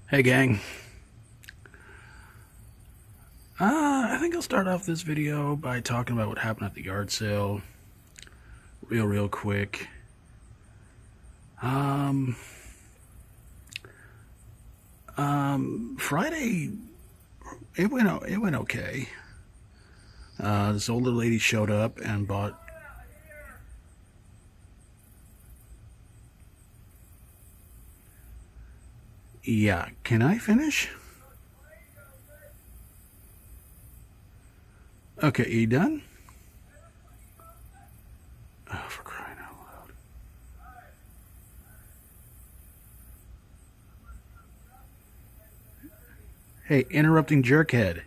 Hey gang, I think I'll start off this video by talking about what happened at the yard sale real quick. Friday, it went okay. This older lady showed up and bought. Yeah, can I finish? Okay, you done? Oh, for crying out loud. Hey, interrupting jerkhead.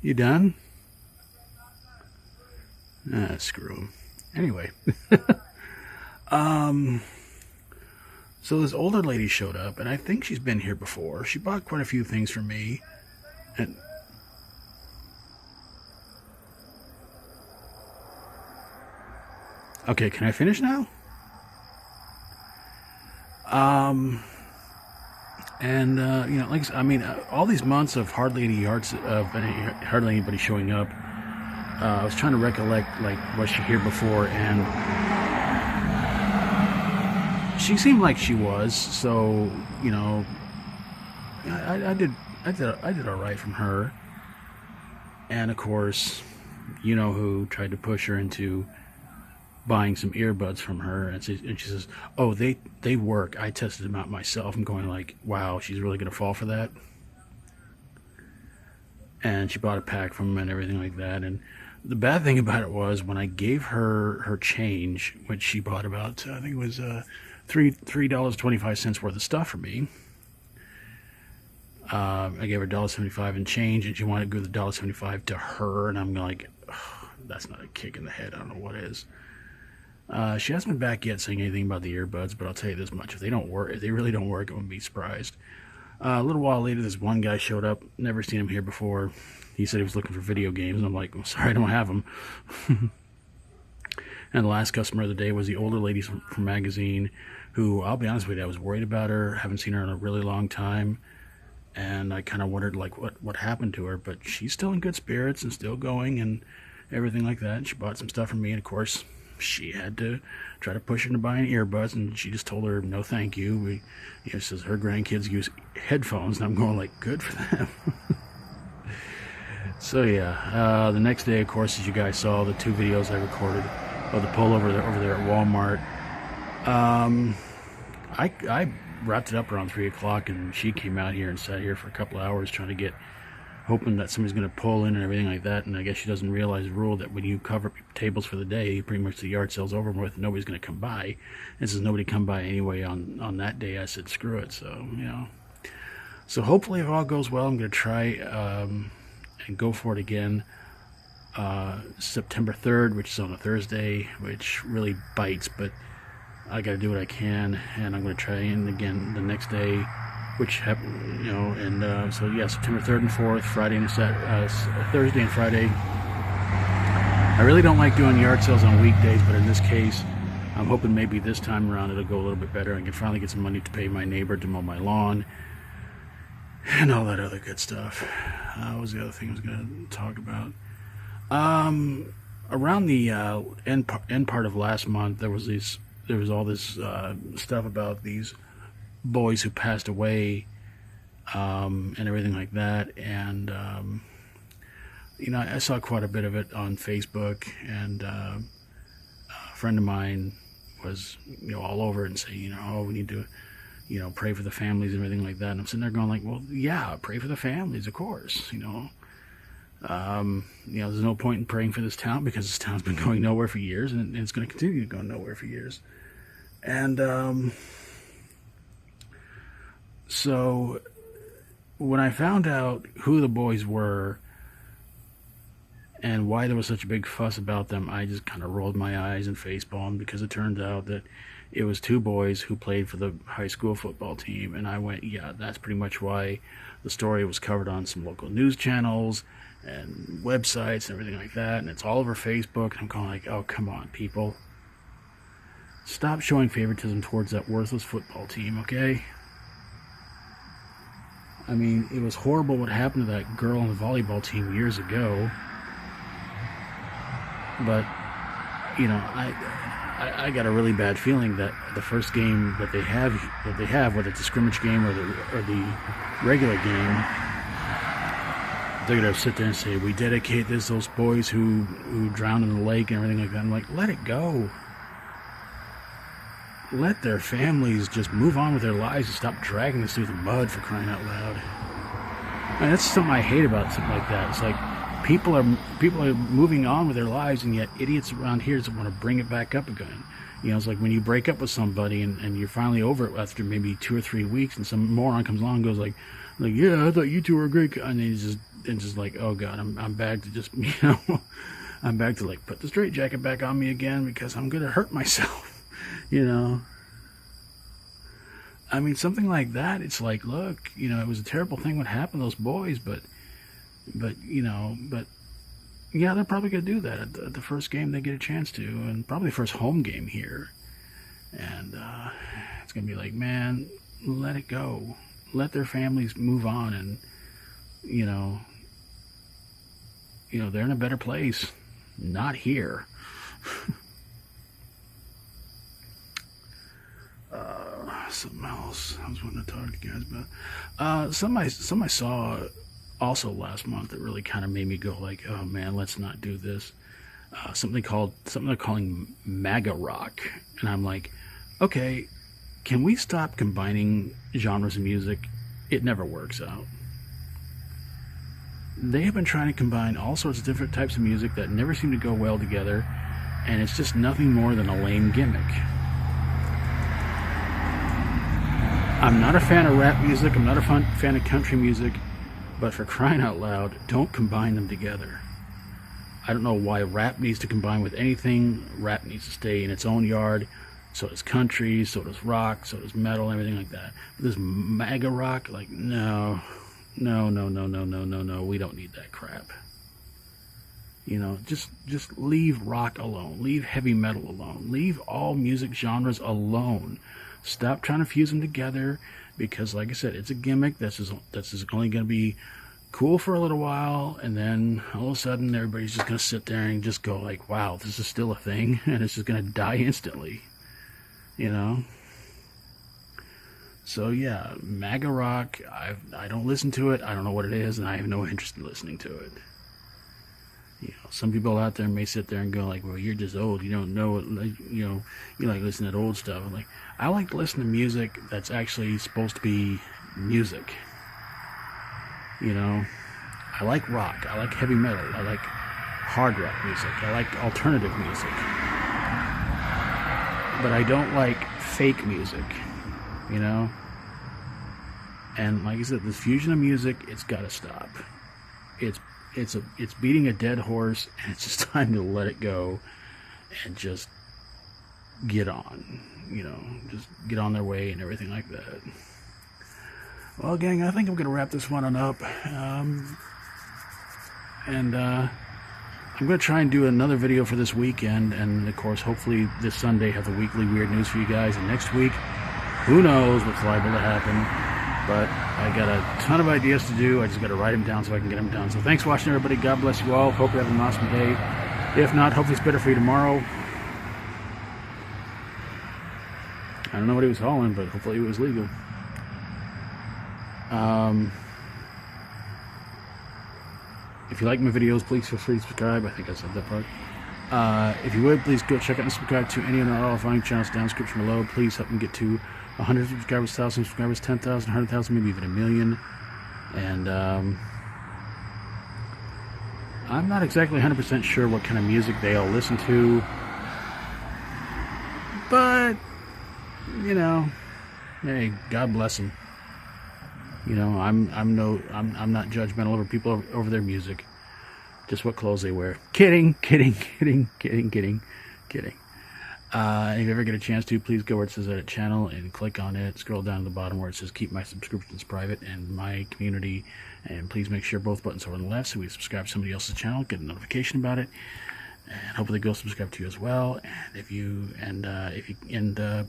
You done? Screw him. Anyway. So this older lady showed up, and I think she's been here before. She bought quite a few things for me. And okay, can I finish now? Like I mean, all these months of hardly anybody showing up. I was trying to recollect like was she here before, and she seemed like she was. So I did all right from her. And of course, you know who tried to push her into buying some earbuds from her, and she says, "Oh, they work. I tested them out myself." I'm going like, "Wow, she's really gonna fall for that." And she bought a pack from them and everything like that. And the bad thing about it was when I gave her change, which she bought about, I think it was $3.25 worth of stuff for me. I gave her $1.75 in change, and she wanted to give the $1.75 to her, and I'm like, oh, that's not a kick in the head. I don't know what is. She hasn't been back yet saying anything about the earbuds, but I'll tell you this much: if they really don't work, I wouldn't be surprised. A little while later, this one guy showed up. Never seen him here before. He said he was looking for video games, and I'm like, well, sorry, I don't have them. And the last customer of the day was the older lady from magazine, who, I'll be honest with you, I was worried about her. Haven't seen her in a really long time, and I kind of wondered like what happened to her. But she's still in good spirits and still going and everything like that. And she bought some stuff from me, and of course, she had to try to push her into buying earbuds, and she just told her no thank you. Says her grandkids use headphones, and I'm going like, good for them. So yeah, the next day, of course, as you guys saw, the two videos I recorded of the pull over there at Walmart. I wrapped it up around 3 o'clock, and she came out here and sat here for a couple of hours hoping that somebody's going to pull in and everything like that. And I guess she doesn't realize the rule that when you cover tables for the day, pretty much the yard sale's over with, and nobody's going to come by. And since nobody come by anyway on that day, I said screw it. So so hopefully if all goes well, I'm going to try and go for it again September 3rd, which is on a Thursday, which really bites, but I got to do what I can, and I'm going to try in again the next day, which happened, and so yeah, September 3rd and 4th, Friday and Thursday and Friday. I really don't like doing yard sales on weekdays, but in this case, I'm hoping maybe this time around it'll go a little bit better. I can finally get some money to pay my neighbor to mow my lawn and all that other good stuff. What was the other thing I was going to talk about? Around the end part of last month, there was all this stuff about these boys who passed away and everything like that. And I saw quite a bit of it on Facebook, and a friend of mine was all over it and saying, oh, we need to pray for the families and everything like that. And I'm sitting there going like, well, yeah, pray for the families, of course. There's no point in praying for this town, because this town's been going nowhere for years, and it's going to continue to go nowhere for years. And so when I found out who the boys were and why there was such a big fuss about them, I just kind of rolled my eyes and facepalmed, because it turned out that it was two boys who played for the high school football team. And I went, yeah, that's pretty much why the story was covered on some local news channels and websites and everything like that, and it's all over Facebook. And I'm going like, oh, come on, people. Stop showing favoritism towards that worthless football team, okay? I mean, it was horrible what happened to that girl on the volleyball team years ago. But, you know, I got a really bad feeling that the first game that they have, whether it's a scrimmage game or the regular game, they're gonna sit there and say, we dedicate this to those boys who drowned in the lake and everything like that. I'm like, let it go. Let their families just move on with their lives and stop dragging us through the mud, for crying out loud. And that's something I hate about something like that. It's like people are moving on with their lives, and yet idiots around here just want to bring it back up again. You know, it's like when you break up with somebody and you're finally over it after maybe 2 or 3 weeks, and some moron comes along and goes like, yeah, I thought you two were great, and he's just like, oh God, I'm back to just, you know, I'm back to like put the straitjacket back on me again because I'm gonna hurt myself. You know, I mean, something like that. It's like, look, you know, it was a terrible thing what happened to those boys, but you know, but yeah, they're probably gonna do that at the first game they get a chance to, and probably the first home game here. And it's gonna be like, man, let it go, let their families move on, and you know, they're in a better place, not here. Something else I was wanting to talk to you guys about. Something I saw also last month that really kind of made me go like, oh man, let's not do this. Something they're calling MAGA rock, and I'm like, okay, can we stop combining genres of music? It never works out. They have been trying to combine all sorts of different types of music that never seem to go well together, and it's just nothing more than a lame gimmick. I'm not a fan of rap music, I'm not a fan of country music, but for crying out loud, don't combine them together. I don't know why rap needs to combine with anything. Rap needs to stay in its own yard. So does country, so does rock, so does metal, everything like that. But this MAGA rock, like, no, we don't need that crap. You know, just leave rock alone, leave heavy metal alone, leave all music genres alone. Stop trying to fuse them together, because like I said, it's a gimmick that's just only going to be cool for a little while, and then all of a sudden everybody's just going to sit there and just go like, wow, this is still a thing, and it's just going to die instantly, you know. So yeah, MAGA rock, I don't listen to it, I don't know what it is, and I have no interest in listening to it. You know, some people out there may sit there and go like, well, you're just old, you don't know it, you know, you like listening to old stuff. I'm like, I like to listen to music that's actually supposed to be music. You know, I like rock, I like heavy metal, I like hard rock music, I like alternative music. But I don't like fake music, you know? And like I said, this fusion of music, it's got to stop. It's beating a dead horse, and it's just time to let it go and just get on, you know, just get on their way and everything like that. Well, gang, I think I'm going to wrap this one on up. I'm going to try and do another video for this weekend, and of course, hopefully this Sunday have the weekly weird news for you guys, and next week, who knows what's liable to happen. But I got a ton of ideas to do. I just got to write them down so I can get them done. So thanks for watching, everybody. God bless you all. Hope you have an awesome day. If not, hopefully it's better for you tomorrow. I don't know what he was hauling, but hopefully it was legal. If you like my videos, please feel free to subscribe. I think I said that part. If you would, please go check out and subscribe to any of our following channels down in the description below. Please help me get to 100 subscribers, 1,000 subscribers, 10,000, 100,000, maybe even 1 million. And I'm not exactly 100% sure what kind of music they all listen to, but you know, hey, God bless them. You know, I'm not judgmental over people over their music, just what clothes they wear. Kidding. If you ever get a chance to, please go where it says edit channel and click on it. Scroll down to the bottom where it says keep my subscriptions private and my community, and please make sure both buttons are on the left so we subscribe to somebody else's channel, get a notification about it, and hopefully go subscribe to you as well. And if you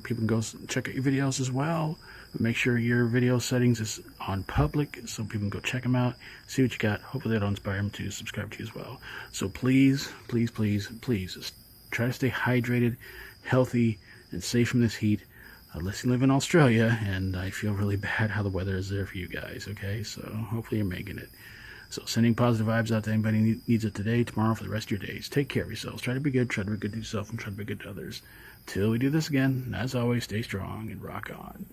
people can go check out your videos as well, Make sure your video settings is on public so people can go check them out, see what you got. Hopefully that'll inspire them to subscribe to you as well. So please, please, please, please, just try to stay hydrated, healthy, and safe from this heat. Unless you live in Australia, and I feel really bad how the weather is there for you guys, okay? So hopefully you're making it. So sending positive vibes out to anybody who needs it today, tomorrow, for the rest of your days. Take care of yourselves. Try to be good. Try to be good to yourself, and try to be good to others. Till we do this again, as always, stay strong and rock on.